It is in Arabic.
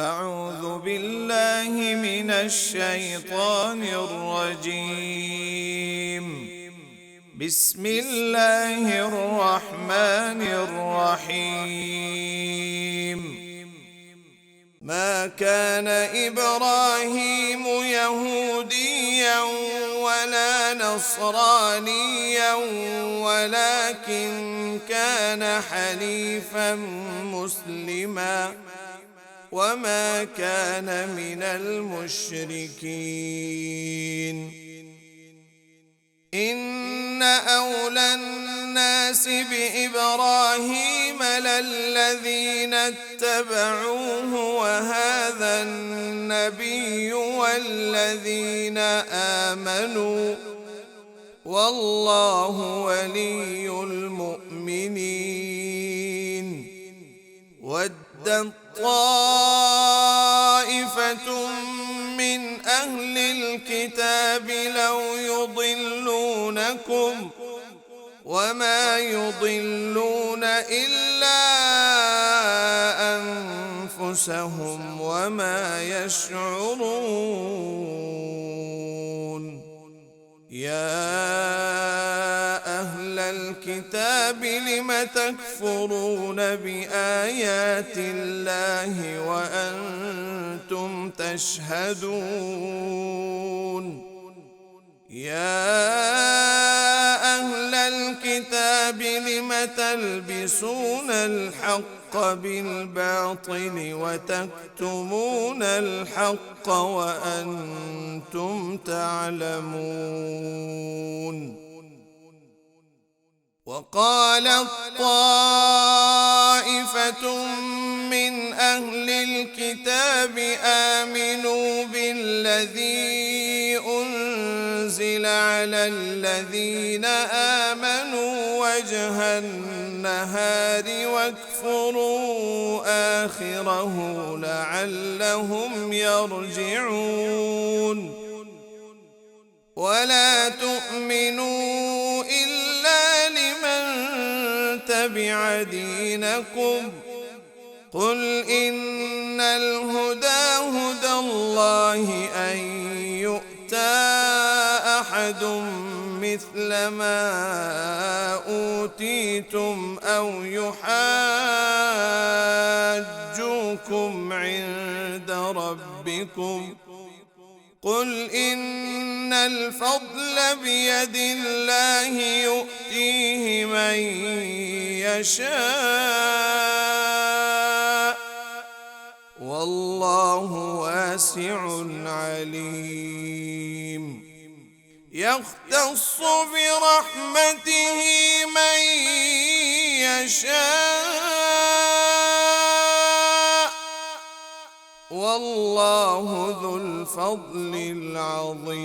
أعوذ بالله من الشيطان الرجيم. بسم الله الرحمن الرحيم. ما كان إبراهيم يهوديا ولا نصرانيا ولكن كان حنيفا مسلما وما كان من المشركين. إن أولى الناس بإبراهيم للذين اتبعوه وهذا النبي والذين آمنوا والله ولي المؤمنين. ودت طائفة من أهل الكتاب لو يضلونكم وما يضلون إلا أنفسهم وما يشعرون. يا أهل الكتاب لم تكفرون بآيات الله وأنتم تشهدون. يا أهل الكتاب لم تلبسون الحق بالباطل وتكتمون الحق وأنتم تعلمون. وقالت طائفة من أهل الكتاب آمنوا بالذي أنزل على الذين آمنوا وجه النهار واكفروا آخره لعلهم يرجعون. ولا تؤمنوا إلا لمن تبع دينكم. قل إن الهدى هدى الله أن يؤتى أحد مثل ما أوتيتم أو يحاجوكم عند ربكم. قل إن الفضل بيد الله يؤتيه من يشاء والله واسع عليم. يختص برحمته من يشاء والله ذو الفضل العظيم.